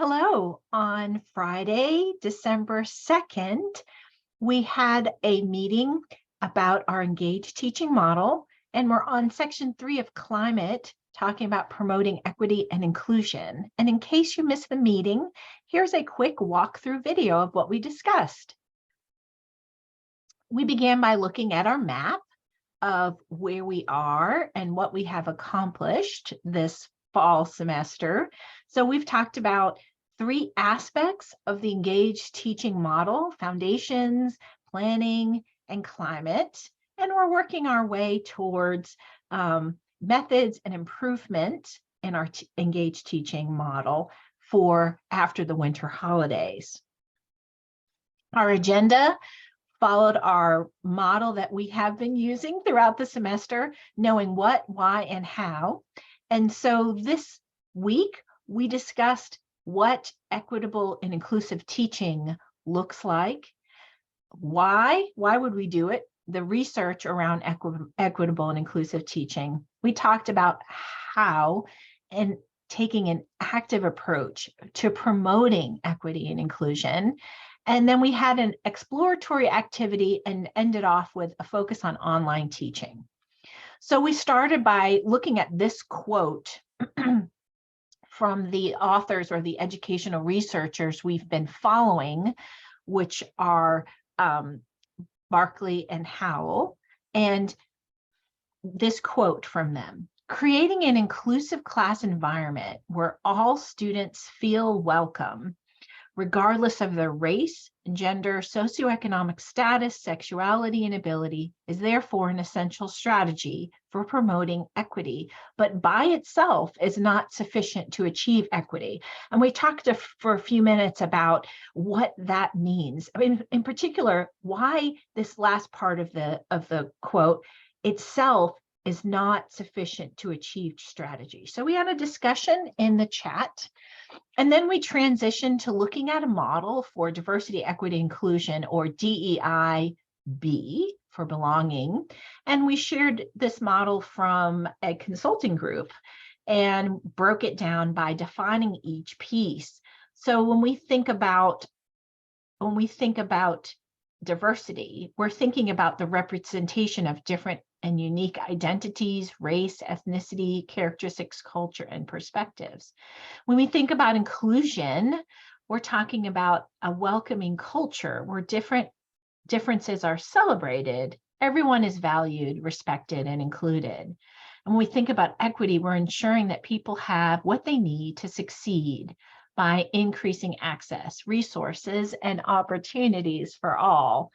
Hello. On Friday, December 2nd, we had a meeting about our engaged teaching model, and we're on section 3 of climate, talking about promoting equity and inclusion. And in case you missed the meeting, here's a quick walkthrough video of what we discussed. We began by looking at our map of where we are and what we have accomplished this fall semester. So we've talked about 3 aspects of the engaged teaching model: foundations, planning, and climate. And we're working our way towards methods and improvement in our engaged teaching model for after the winter holidays. Our agenda followed our model that we have been using throughout the semester, knowing what, why, and how. And so this week, we discussed what equitable and inclusive teaching looks like. Why would we do it? The research around equitable and inclusive teaching. We talked about how and taking an active approach to promoting equity and inclusion. And then we had an exploratory activity and ended off with a focus on online teaching. So we started by looking at this quote from the authors or the educational researchers we've been following, which are Barkley and Howell. And this quote from them: "Creating an inclusive class environment where all students feel welcome, regardless of their race, gender, socioeconomic status, sexuality, and ability, is therefore an essential strategy for promoting equity, but by itself is not sufficient to achieve equity." And we talked for a few minutes about what that means. I mean, in particular, why this last part of the quote itself is not sufficient to achieve strategy. So we had a discussion in the chat. And then we transitioned to looking at a model for diversity, equity, inclusion, or DEI-B for belonging. And we shared this model from a consulting group and broke it down by defining each piece. So when we think about diversity, we're thinking about the representation of different and unique identities, race, ethnicity, characteristics, culture, and perspectives. When we think about inclusion, we're talking about a welcoming culture where differences are celebrated, everyone is valued, respected, and included. And when we think about equity, we're ensuring that people have what they need to succeed by increasing access, resources, and opportunities for all.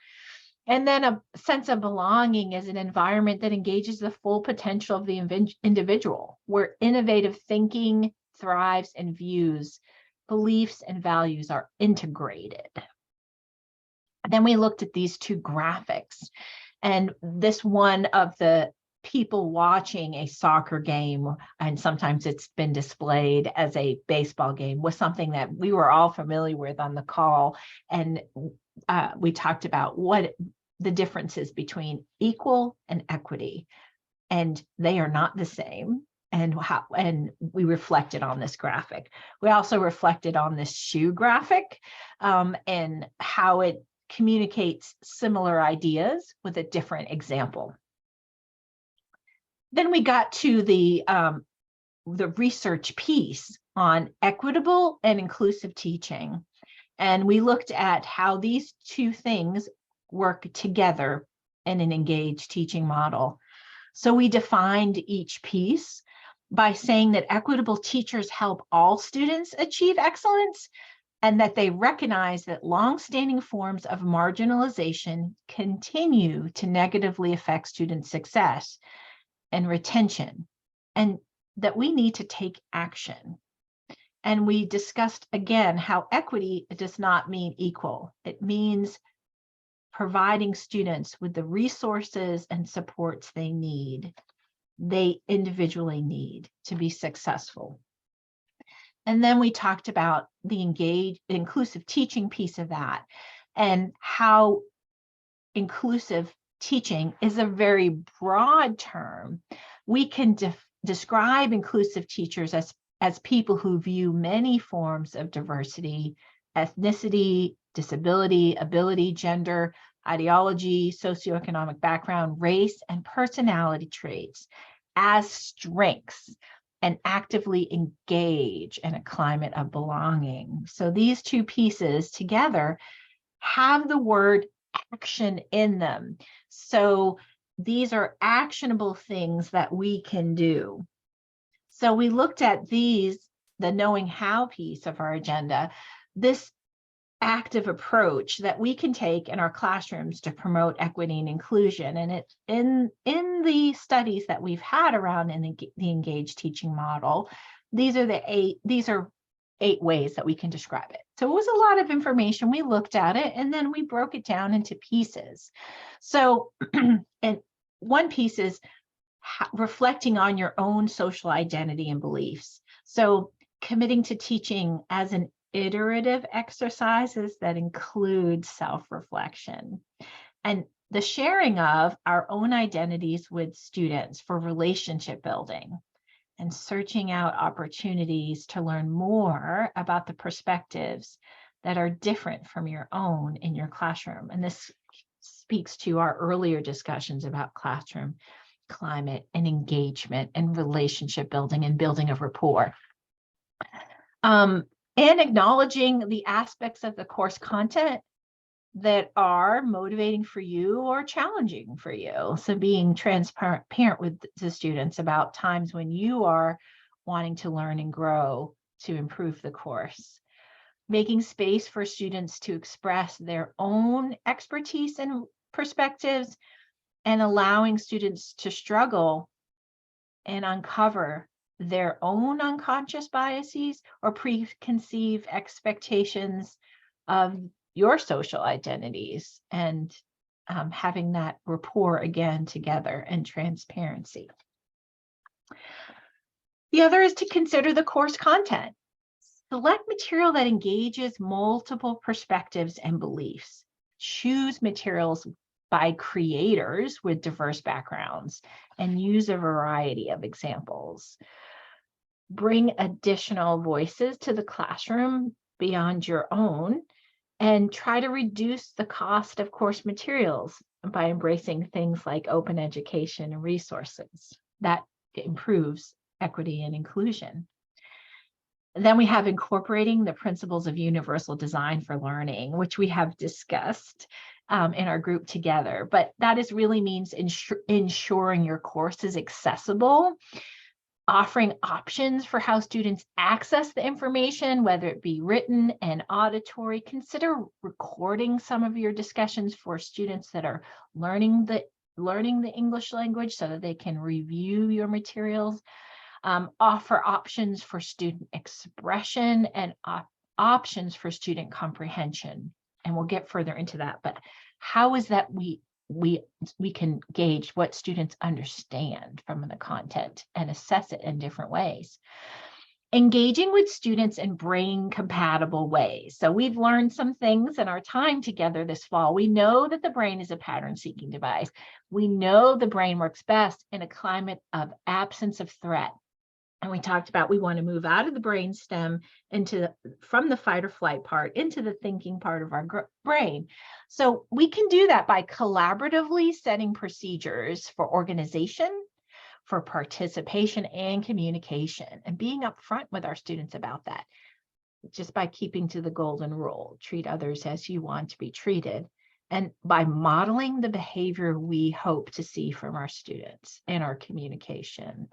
And then a sense of belonging is an environment that engages the full potential of the individual, where innovative thinking thrives and views, beliefs, and values are integrated. Then we looked at these 2 graphics, and this one of the people watching a soccer game, and sometimes it's been displayed as a baseball game, was something that we were all familiar with on the call. And we talked about what the differences between equal and equity, and they are not the same. And we reflected on this graphic. We also reflected on this shoe graphic and how it communicates similar ideas with a different example. Then we got to the research piece on equitable and inclusive teaching. And we looked at how these 2 things work together in an engaged teaching model. So we defined each piece by saying that equitable teachers help all students achieve excellence, and that they recognize that longstanding forms of marginalization continue to negatively affect student success and retention, and that we need to take action. And we discussed again how equity does not mean equal. It means providing students with the resources and supports they individually need to be successful. And then we talked about the inclusive teaching piece of that, and how inclusive teaching is a very broad term. We can describe inclusive teachers as as people who view many forms of diversity, ethnicity, disability, ability, gender, ideology, socioeconomic background, race, and personality traits as strengths and actively engage in a climate of belonging. So these two pieces together have the word action in them. So these are actionable things that we can do. So we looked at these, the knowing how piece of our agenda, this active approach that we can take in our classrooms to promote equity and inclusion. And it in the studies that we've had around in the engaged teaching model, these are eight ways that we can describe it. So it was a lot of information. We looked at it and then we broke it down into pieces. So and one piece is reflecting on your own social identity and beliefs. So committing to teaching as an iterative exercises that include self-reflection and the sharing of our own identities with students for relationship building and searching out opportunities to learn more about the perspectives that are different from your own in your classroom. And this speaks to our earlier discussions about classroom climate and engagement and relationship building and building of rapport. And acknowledging the aspects of the course content that are motivating for you or challenging for you. So being transparent with the students about times when you are wanting to learn and grow to improve the course. Making space for students to express their own expertise and perspectives, and allowing students to struggle and uncover their own unconscious biases or preconceived expectations of your social identities, and having that rapport again together and transparency. The other is to consider the course content. Select material that engages multiple perspectives and beliefs. Choose materials by creators with diverse backgrounds and use a variety of examples. Bring additional voices to the classroom beyond your own and try to reduce the cost of course materials by embracing things like open education and resources. That improves equity and inclusion. And then we have incorporating the principles of universal design for learning, which we have discussed in our group together, but that is really means ensuring your course is accessible, offering options for how students access the information, whether it be written and auditory. Consider recording some of your discussions for students that are learning the English language so that they can review your materials. Offer options for student expression and options for student comprehension. And we'll get further into that, but how is that we can gauge what students understand from the content and assess it in different ways. Engaging with students in brain compatible ways. So we've learned some things in our time together this fall. We know that the brain is a pattern seeking device. We know the brain works best in a climate of absence of threat. And we talked about we want to move out of the brain stem from the fight or flight part into the thinking part of our brain. So we can do that by collaboratively setting procedures for organization, for participation and communication, and being upfront with our students about that. Just by keeping to the golden rule, treat others as you want to be treated. And by modeling the behavior we hope to see from our students in our communication.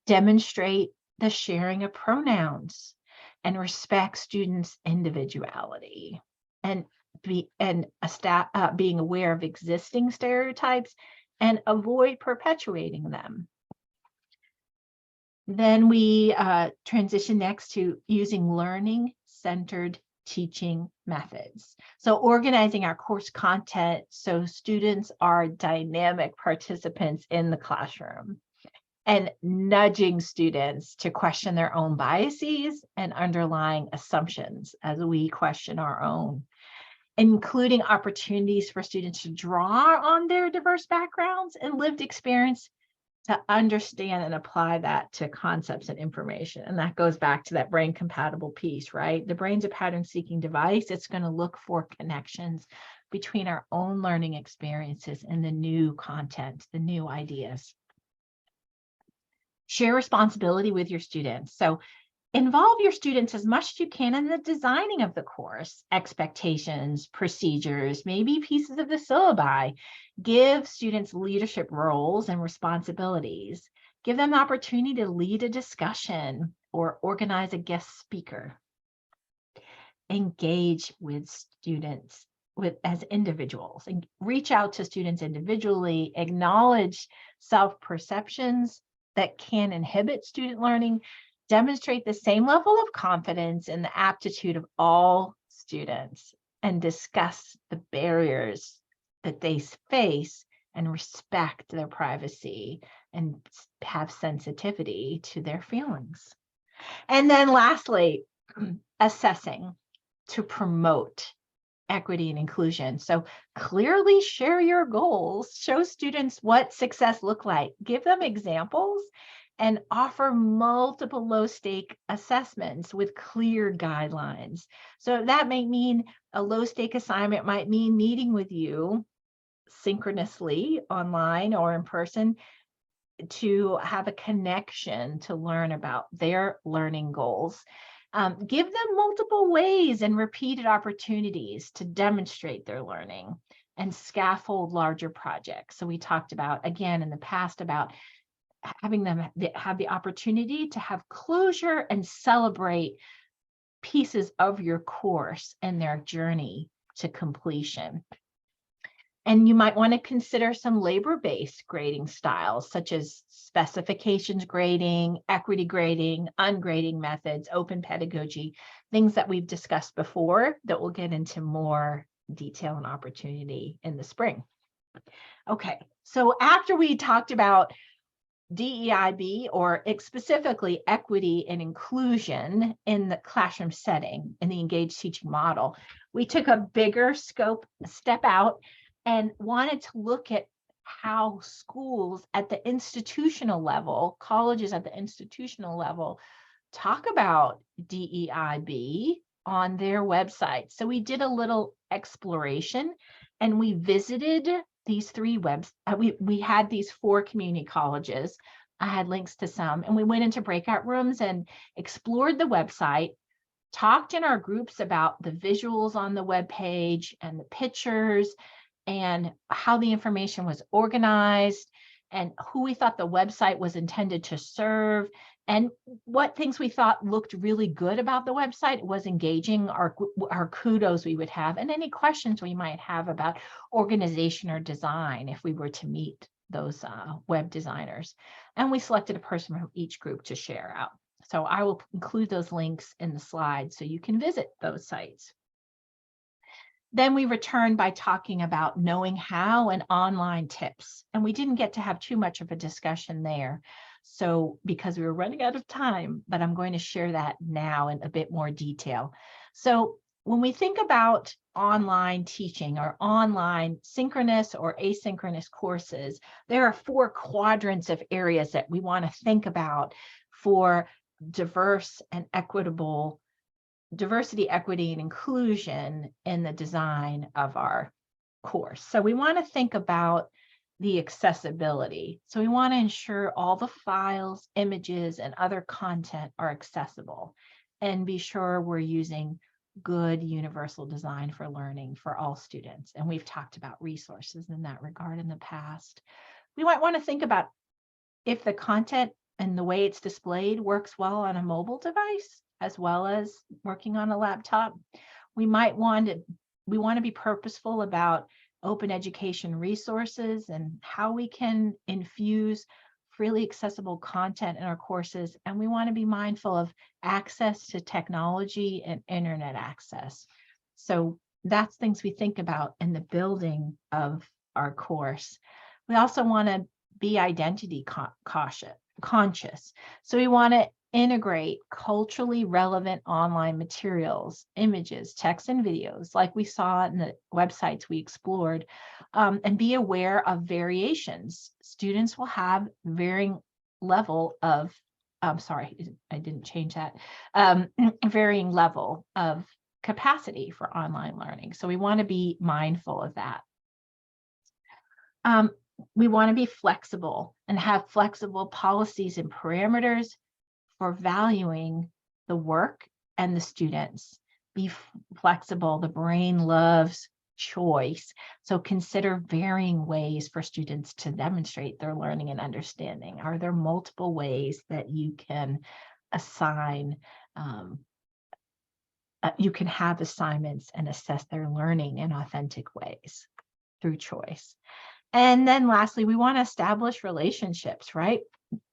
Demonstrate the sharing of pronouns and respect students' individuality, and being aware of existing stereotypes and avoid perpetuating them. Then we transition next to using learning-centered teaching methods. So organizing our course content so students are dynamic participants in the classroom, and nudging students to question their own biases and underlying assumptions as we question our own, including opportunities for students to draw on their diverse backgrounds and lived experience to understand and apply that to concepts and information. And that goes back to that brain compatible piece, right? The brain's a pattern seeking device. It's going to look for connections between our own learning experiences and the new content, the new ideas. Share responsibility with your students. So involve your students as much as you can in the designing of the course, expectations, procedures, maybe pieces of the syllabi. Give students leadership roles and responsibilities. Give them the opportunity to lead a discussion or organize a guest speaker. Engage with students as individuals and reach out to students individually, acknowledge self-perceptions that can inhibit student learning, demonstrate the same level of confidence in the aptitude of all students, and discuss the barriers that they face and respect their privacy and have sensitivity to their feelings. And then lastly, assessing to promote equity and inclusion. So clearly share your goals, show students what success look like, give them examples, and offer multiple low-stake assessments with clear guidelines. So that may mean a low-stake assignment might mean meeting with you synchronously online or in person to have a connection to learn about their learning goals. Give them multiple ways and repeated opportunities to demonstrate their learning and scaffold larger projects. So we talked about, again, in the past about having them have the opportunity to have closure and celebrate pieces of your course and their journey to completion. And you might want to consider some labor-based grading styles, such as specifications grading, equity grading, ungrading methods, open pedagogy, things that we've discussed before that we'll get into more detail and opportunity in the spring. Okay, so after we talked about DEIB, or specifically equity and inclusion in the classroom setting in the engaged teaching model, we took a bigger step out and wanted to look at how schools at the institutional level, colleges at the institutional level, talk about DEIB on their website. So we did a little exploration and we visited these three we had these 4 community colleges. I had links to some, and we went into breakout rooms and explored the website, talked in our groups about the visuals on the web page and the pictures and how the information was organized and who we thought the website was intended to serve and what things we thought looked really good about the website, was engaging, our kudos we would have, and any questions we might have about organization or design if we were to meet those web designers. And we selected a person from each group to share out. So I will include those links in the slides so you can visit those sites. Then we returned by talking about knowing how and online tips. And we didn't get to have too much of a discussion there. So because we were running out of time, but I'm going to share that now in a bit more detail. So when we think about online teaching or online synchronous or asynchronous courses, there are 4 quadrants of areas that we want to think about for diverse and equitable diversity, equity, and inclusion in the design of our course. So we want to think about the accessibility. So we want to ensure all the files, images, and other content are accessible and be sure we're using good universal design for learning for all students. And we've talked about resources in that regard in the past. We might want to think about if the content and the way it's displayed works well on a mobile device as well as working on a laptop. We want to be purposeful about open education resources and how we can infuse freely accessible content in our courses. And we want to be mindful of access to technology and internet access. So that's things we think about in the building of our course. We also want to be identity conscious. So we want to integrate culturally relevant online materials, images, text, and videos, like we saw in the websites we explored, and be aware of variations. Students will have varying level of, sorry, I didn't change that, varying level of capacity for online learning. So we want to be mindful of that. We want to be flexible and have flexible policies and parameters for valuing the work and the students. Be flexible. The brain loves choice. So consider varying ways for students to demonstrate their learning and understanding. Are there multiple ways that you can assign, you can have assignments and assess their learning in authentic ways through choice? And then lastly, we want to establish relationships, right?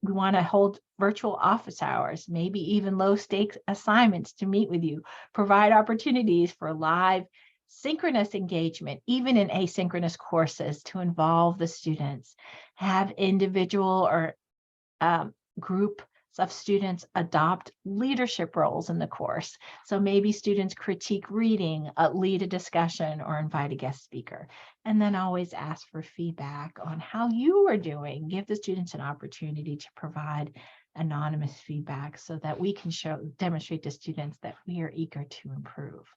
We want to hold virtual office hours, maybe even low stakes assignments to meet with you, provide opportunities for live synchronous engagement, even in asynchronous courses, to involve the students, have individual or group of students adopt leadership roles in the course. So maybe students critique reading, lead a discussion, or invite a guest speaker. And then always ask for feedback on how you are doing. Give the students an opportunity to provide anonymous feedback so that we can demonstrate to students that we are eager to improve.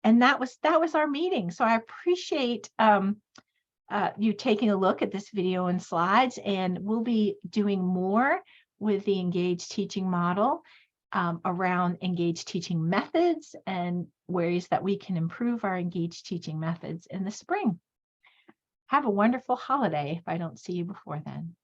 And that was our meeting. So I appreciate you taking a look at this video and slides, and we'll be doing more with the engaged teaching model around engaged teaching methods and ways that we can improve our engaged teaching methods in the spring. Have a wonderful holiday if I don't see you before then.